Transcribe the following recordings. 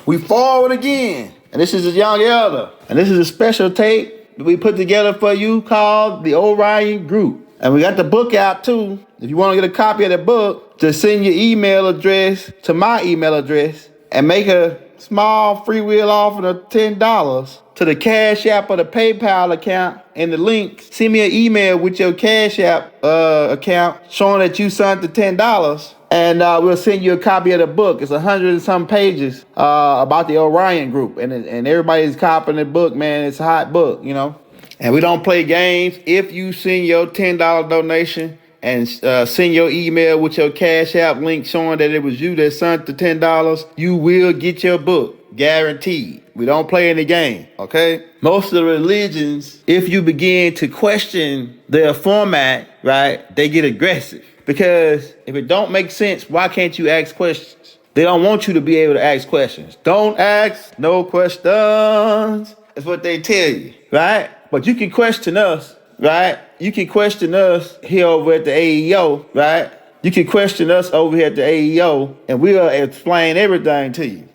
We forward again. And this is a young elder. And this is a special tape that we put together for you called the Orion Group. And we got the book out too. If you want to get a copy of the book, just send your email address to my email address and make a small free will offering of $10 to the Cash App or the PayPal account and the link. Send me an email with your Cash App account showing that you sent the $10. And we'll send you a copy of the book. It's 100 and some pages about the Orion Group. And everybody's copying the book, man. It's a hot book, you know. And we don't play games. If you send your $10 donation and send your email with your Cash App link showing that it was you that sent the $10, you will get your book. Guaranteed. We don't play any game, okay? Most of the religions, if you begin to question their format, right, they get aggressive. Because if it don't make sense, why can't you ask questions? They don't want you to be able to ask questions. Don't ask no questions. That's what they tell you, right? But you can question us, right? You can question us here over at the AEO, right? You can question us over here at the AEO, and we'll explain everything to you.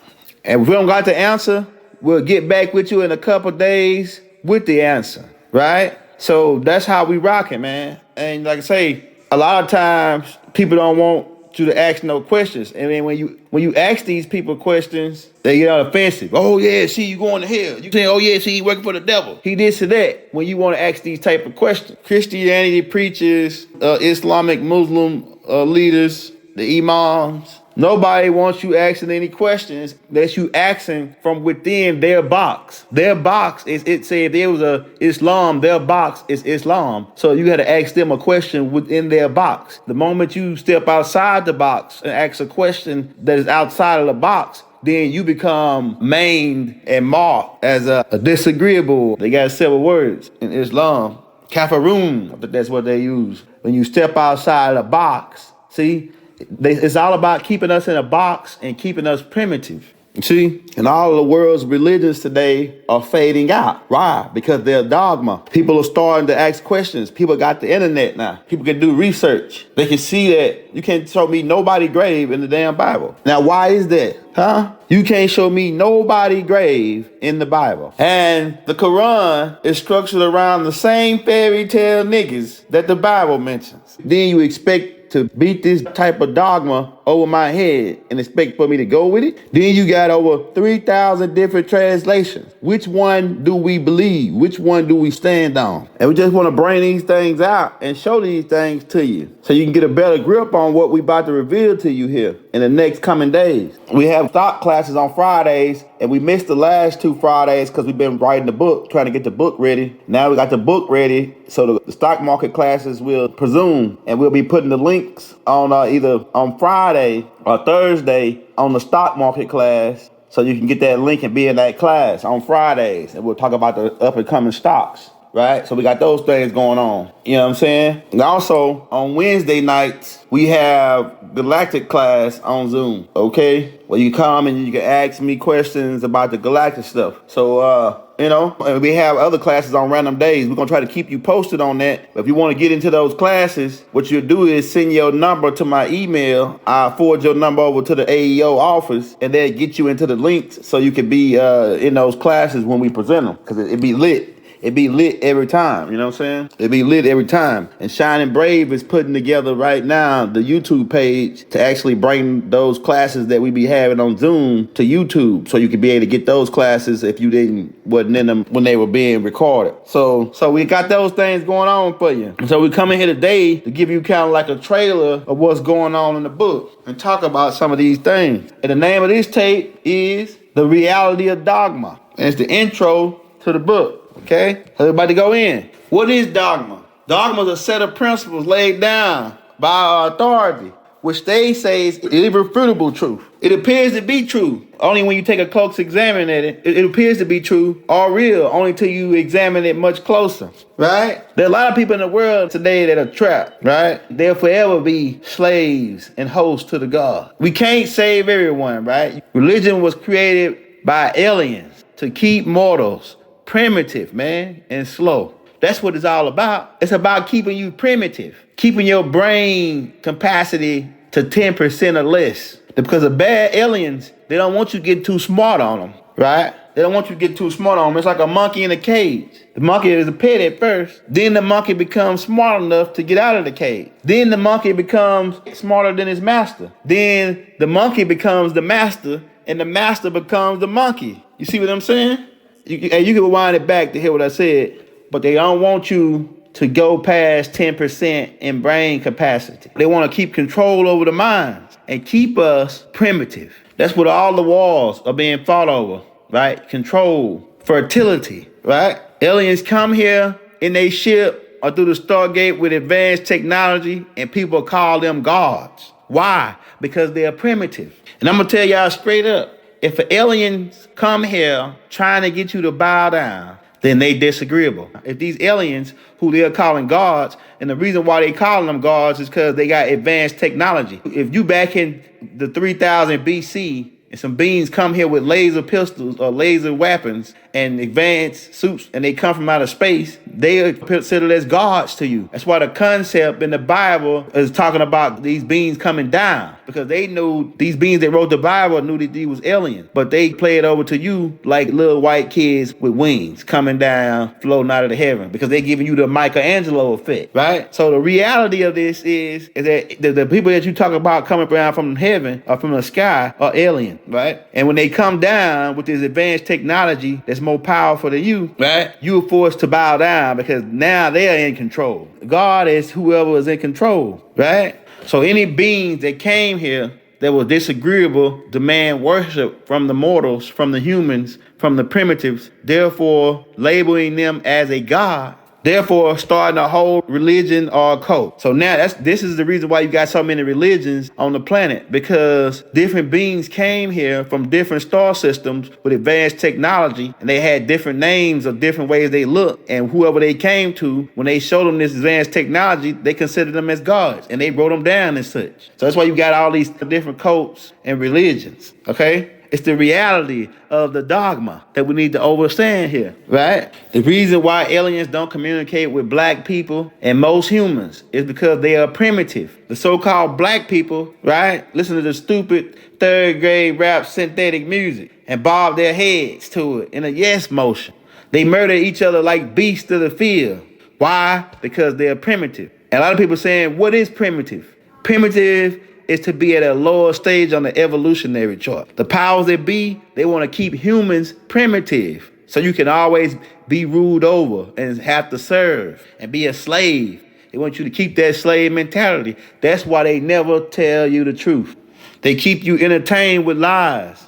And if we don't got the answer, we'll get back with you in a couple days with the answer, right? So that's how we rocking, man. And like I say, a lot of times people don't want you to ask no questions. And then when you ask these people questions, they get offensive. Oh yeah, see, you going to hell. You say, oh yeah, see, he working for the devil. He this or that. When you want to ask these type of questions. Christianity preachers, Islamic Muslim leaders, the imams, nobody wants you asking any questions that you asking from within their box. Their box is, it say if there was a Islam, their box is Islam. So you got to ask them a question within their box. The moment you step outside the box and ask a question that is outside of the box, then you become maimed and marked as a disagreeable. They got several words in Islam. Kafaroon, I think that's what they use. When you step outside the box, see? It's all about keeping us in a box and keeping us primitive. See? And all of the world's religions today are fading out. Why? Because they're dogma. People are starting to ask questions. People got the internet now. People can do research. They can see that you can't show me nobody grave in the damn Bible. Now, why is that? Huh? You can't show me nobody grave in the Bible. And the Quran is structured around the same fairy tale niggas that the Bible mentions. Then you expect to beat this type of dogma over my head and expect for me to go with it? Then you got over 3,000 different translations. Which one do we believe? Which one do we stand on? And we just want to bring these things out and show these things to you so you can get a better grip on what we about to reveal to you here in the next coming days. We have stock classes on Fridays, and we missed the last 2 Fridays because we've been writing the book, trying to get the book ready. Now we got the book ready, so the stock market classes will presume, and we'll be putting the links on either on Friday or Thursday on the stock market class, so you can get that link and be in that class on Fridays, and we'll talk about the up and coming stocks. Right? So we got those things going on. You know what I'm saying? And also, on Wednesday nights, we have Galactic class on Zoom. Okay? Where you come and you can ask me questions about the galactic stuff. So, you know, and we have other classes on random days. We're going to try to keep you posted on that. But if you want to get into those classes, what you'll do is send your number to my email. I'll forward your number over to the AEO office, and they'll get you into the links so you can be in those classes when we present them, because it be lit. It be lit every time, you know what I'm saying? It be lit every time. And Shining Brave is putting together right now the YouTube page to actually bring those classes that we be having on Zoom to YouTube, so you can be able to get those classes if you wasn't in them when they were being recorded. So we got those things going on for you. And so we come in here today to give you kind of like a trailer of what's going on in the book and talk about some of these things. And the name of this tape is The Reality of Dogma. And it's the intro to the book. Okay, everybody go in. What is dogma? Dogma is a set of principles laid down by our authority, which they say is irrefutable truth. It appears to be true only when you take a close examine at it. It appears to be true or real only till you examine it much closer, right? There are a lot of people in the world today that are trapped, right? They'll forever be slaves and hosts to the God. We can't save everyone, right? Religion was created by aliens to keep mortals primitive, man, and slow. That's what it's all about. It's about keeping you primitive, keeping your brain capacity to 10% or less. Because the bad aliens They don't want you to get too smart on them, right? They don't want you to get too smart on them. It's like a monkey in a cage. The monkey is a pet at first. Then the monkey becomes smart enough to get out of the cage. Then the monkey becomes smarter than his master. Then the monkey becomes the master, and the master becomes the monkey. You see what I'm saying? You can rewind it back to hear what I said, but they don't want you to go past 10% in brain capacity. They want to keep control over the minds and keep us primitive. That's what all the wars are being fought over, right? Control, fertility, right? Aliens come here in their ship or through the Stargate with advanced technology, and people call them gods. Why? Because they're primitive. And I'm going to tell y'all straight up, if aliens come here trying to get you to bow down, then they disagreeable. If these aliens, who they're calling gods, and the reason why they calling them gods is because they got advanced technology. If you back in the 3000 BC, and some beings come here with laser pistols or laser weapons and advanced suits, and they come from outer space, they are considered as gods to you. That's why the concept in the Bible is talking about these beings coming down, because they knew these beings that wrote the Bible knew that these was aliens, but they play it over to you like little white kids with wings coming down, floating out of the heaven, because they're giving you the Michelangelo effect, right? So the reality of this is that the people that you talk about coming down from heaven or from the sky are aliens, right? And when they come down with this advanced technology that's more powerful than you, right? You're forced to bow down because now they're in control. God is whoever is in control, right? So any beings that came here that was disagreeable demand worship from the mortals, from the humans, from the primitives, therefore labeling them as a god, therefore starting a whole religion or a cult. So now this is the reason why you got so many religions on the planet, because different beings came here from different star systems with advanced technology, and they had different names of different ways they look, and whoever they came to, when they showed them this advanced technology, they considered them as gods, and they wrote them down as such. So that's why you got all these different cults and religions, okay? It's the reality of the dogma that we need to understand here, right? The reason why aliens don't communicate with black people and most humans is because they are primitive. The so-called black people, right, listen to the stupid third grade rap synthetic music and bob their heads to it in a yes motion. They murder each other like beasts of the field. Why? Because they're primitive. And a lot of people saying, what is primitive? Primitive is to be at a lower stage on the evolutionary chart. The powers that be, they want to keep humans primitive, so you can always be ruled over and have to serve and be a slave. They want you to keep that slave mentality. That's why they never tell you the truth. They keep you entertained with lies.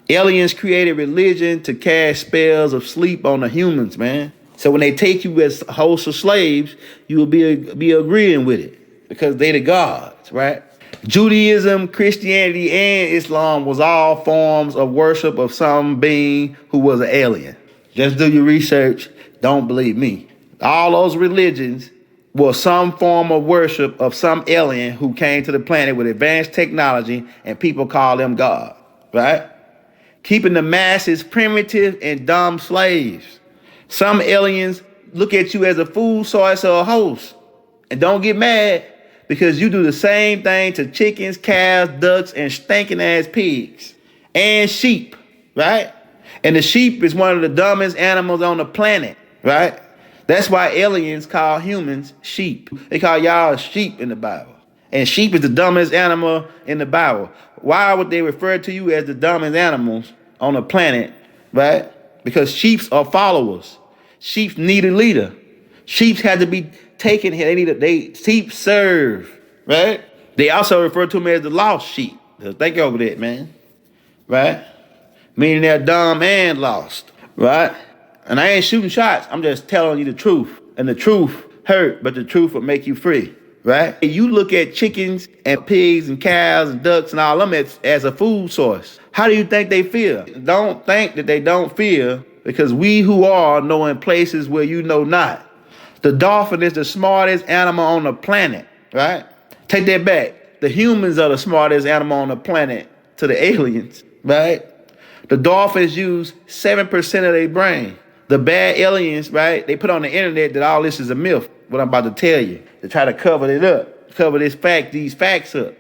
Aliens created religion to cast spells of sleep on the humans, man. So when they take you as a host of slaves, you will be agreeing with it because they the gods, right? Judaism, Christianity, and Islam was all forms of worship of some being who was an alien. Just do your research. Don't believe me. All those religions were some form of worship of some alien who came to the planet with advanced technology, and people call them God, right? Keeping the masses primitive and dumb slaves. Some aliens look at you as a food source or a host. And don't get mad, because you do the same thing to chickens, cows, ducks, and stinking ass pigs and sheep, right? And the sheep is one of the dumbest animals on the planet, right? That's why aliens call humans sheep. They call y'all sheep in the Bible. And sheep is the dumbest animal in the Bible. Why would they refer to you as the dumbest animals on the planet, right? Because sheep are followers. Sheep need a leader. Sheep had to be taken here. Sheep serve, right? They also refer to them as the lost sheep. Think over that, man, right? Meaning they're dumb and lost, right? And I ain't shooting shots. I'm just telling you the truth. And the truth hurt, but the truth will make you free, right? You look at chickens and pigs and cows and ducks and all them as a food source. How do you think they feel? Don't think that they don't feel, because we who are know in places where you know not. The dolphin is the smartest animal on the planet, right? Take that back. The humans are the smartest animal on the planet to the aliens, right? The dolphins use 7% of their brain. The bad aliens, right? They put on the internet that all this is a myth, what I'm about to tell you, to try to cover it up, cover these facts up.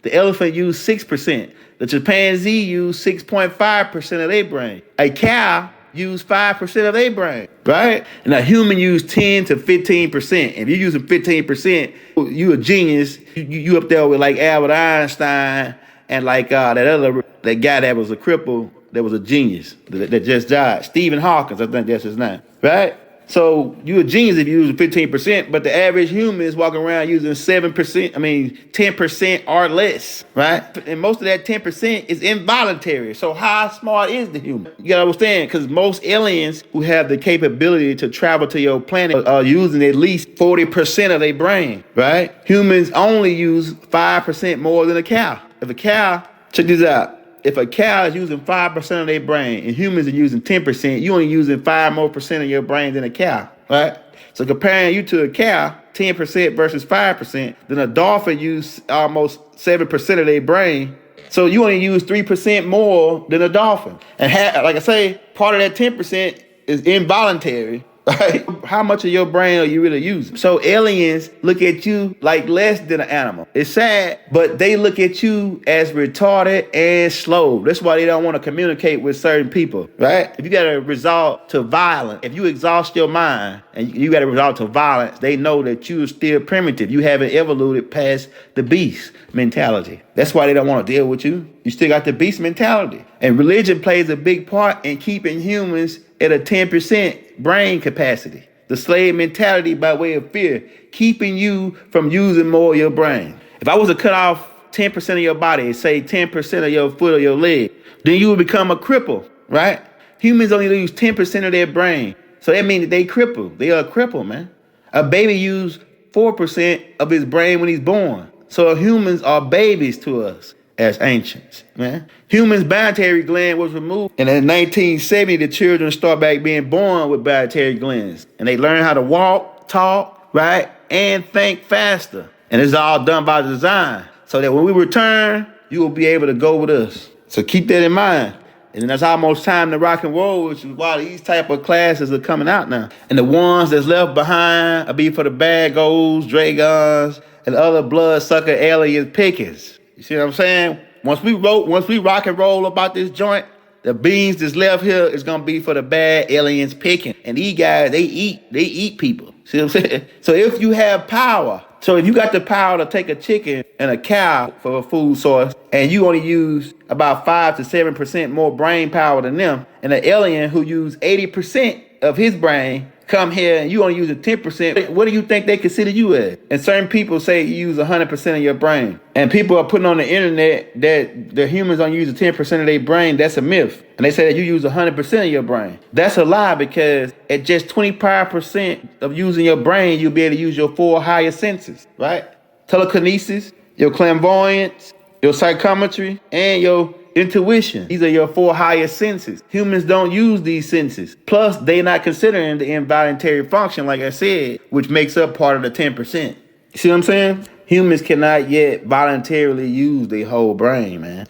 The elephant use 6%. The chimpanzee use 6.5% of their brain. A cow use 5% of their brain, right? And a human use 10 to 15%. If you're using 15%, you a genius. You up there with like Albert Einstein and like that guy that was a cripple, that was a genius that just died. Stephen Hawking, I think that's his name, right? So you a genius if you use 15%, but the average human is walking around using 10% or less, right? And most of that 10% is involuntary. So how smart is the human? You gotta understand, because most aliens who have the capability to travel to your planet are using at least 40% of their brain, right? Humans only use 5% more than a cow. If a cow, check this out. If a cow is using 5% of their brain and humans are using 10%, you only using 5% more of your brain than a cow, right? So comparing you to a cow, 10% versus 5%, then a dolphin use almost 7% of their brain. So you only use 3% more than a dolphin. And like I say, part of that 10% is involuntary. Right? How much of your brain are you really using? So aliens look at you like less than an animal. It's sad, but they look at you as retarded and slow. That's why they don't want to communicate with certain people, right? If you got to resort to violence, if you exhaust your mind and you got to resort to violence, they know that you are still primitive. You haven't evolved past the beast mentality. That's why they don't want to deal with you. You still got the beast mentality. And religion plays a big part in keeping humans at a 10% brain capacity. The slave mentality by way of fear, keeping you from using more of your brain. If I was to cut off 10% of your body, say 10% of your foot or your leg, then you would become a cripple, right? Humans only use 10% of their brain. So that means that they cripple. They are a cripple, man. A baby uses 4% of his brain when he's born. So humans are babies to us as ancients, man. Humans' pituitary gland was removed. And in 1970, the children start back being born with pituitary glands. And they learn how to walk, talk, right? And think faster. And it's all done by design. So that when we return, you will be able to go with us. So keep that in mind. And that's almost time to rock and roll, which is why these type of classes are coming out now. And the ones that's left behind will be for the bad goals, dragons, and other blood-sucker alien pickings. You see what I'm saying? Once we rock and roll about this joint, the beans that's left here is gonna be for the bad aliens picking. And these guys, they eat people. See what I'm saying? So if you have power, so if you got the power to take a chicken and a cow for a food source, and you only use about 5 to 7% more brain power than them, and an alien who use 80% of his brain come here and you only use 10%, what do you think they consider you as? And certain people say you use 100% of your brain. And people are putting on the internet that the humans don't use 10% of their brain. That's a myth. And they say that you use 100% of your brain. That's a lie, because at just 25% of using your brain, you'll be able to use your 4 higher senses, right? Telekinesis, your clairvoyance, your psychometry, and your intuition. These are your 4 highest senses. Humans don't use these senses. Plus, they're not considering the involuntary function, like I said, which makes up part of the 10%. You see what I'm saying? Humans cannot yet voluntarily use their whole brain, man.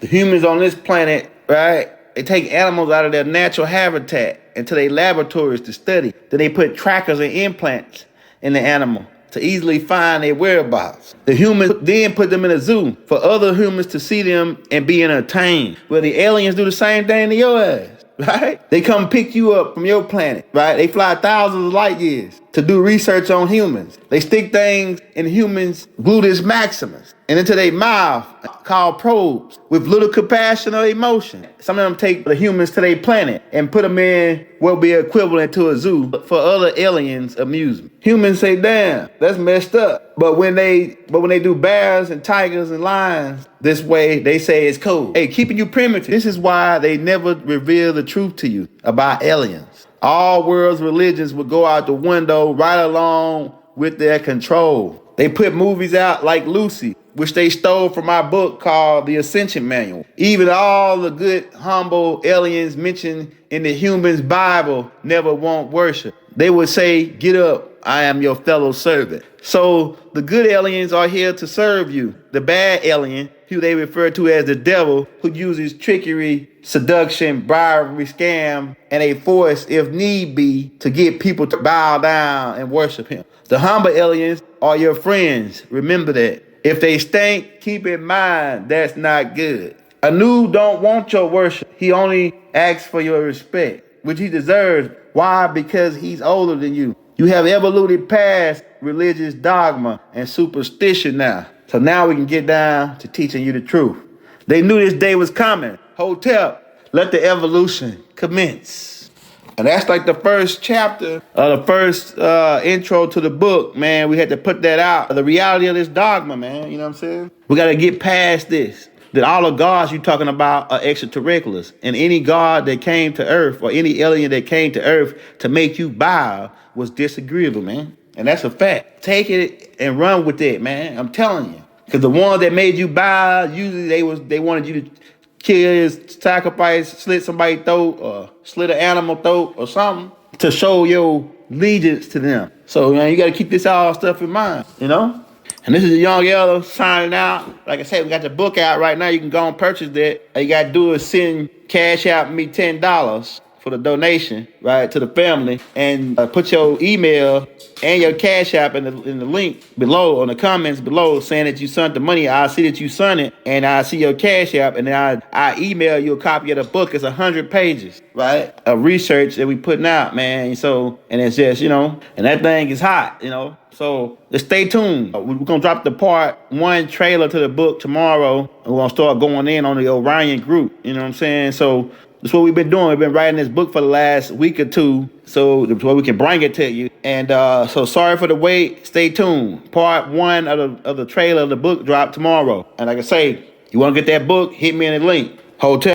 The humans on this planet, right, they take animals out of their natural habitat into their laboratories to study. Then they put trackers and implants in the animal to easily find their whereabouts. The humans then put them in a zoo for other humans to see them and be entertained. Well, the aliens do the same thing to your ass, right? They come pick you up from your planet, right? They fly thousands of light years to do research on humans. They stick things in humans' gluteus maximus and into their mouth called probes with little compassion or emotion. Some of them take the humans to their planet and put them in what would be equivalent to a zoo for other aliens' amusement. Humans say, damn, that's messed up. But when they do bears and tigers and lions this way, they say it's cool. Hey, keeping you primitive. This is why they never reveal the truth to you about aliens. All world's religions would go out the window right along with their control. They put movies out like Lucy, which they stole from our book called The Ascension Manual. Even all the good, humble aliens mentioned in the human's Bible never want worship. They would say, get up, I am your fellow servant. So the good aliens are here to serve you. The bad alien, who they refer to as the devil, who uses trickery, seduction, bribery, scam, and a force, if need be, to get people to bow down and worship him. The humble aliens are your friends. Remember that. If they stink, keep in mind that's not good. Anu don't want your worship. He only asks for your respect, which he deserves. Why? Because he's older than you. You have evoluted past religious dogma and superstition now. So now we can get down to teaching you the truth. They knew this day was coming. Hotep, let the evolution commence. And that's like the first chapter, the first intro to the book, man. We had to put that out. The reality of this dogma, man. You know what I'm saying? We got to get past this. That all the gods you talking about are extraterrestrials. And any god that came to Earth or any alien that came to Earth to make you bow was disagreeable, man. And that's a fact. Take it and run with it, man. I'm telling you. Because the ones that made you bow, usually they wanted you to kill, sacrifice, slit somebody's throat, or slit an animal throat or something to show your allegiance to them. So, man, you got to keep this all stuff in mind, you know? And this is the Young Elder signing out. Like I said, we got the book out right now. You can go and purchase that. All you got to do is send Cash Out me $10 for the donation, right, to the family. And put your email and your Cash App in the link below, on the comments below, saying that you sent the money. I'll see that you sent it, and I'll see your Cash App, and then I email you a copy of the book. It's 100 pages, right, of research that we putting out, man. So, and it's just, you know, and that thing is hot, you know. So just stay tuned. We're going to drop the part 1 trailer to the book tomorrow. And we're going to start going in on the Orion group. You know what I'm saying? So that's what we've been doing. We've been writing this book for the last week or two so we can bring it to you. And so sorry for the wait. Stay tuned. Part 1 of the trailer of the book drop tomorrow. And like I say, you want to get that book, hit me in the link. Hotel.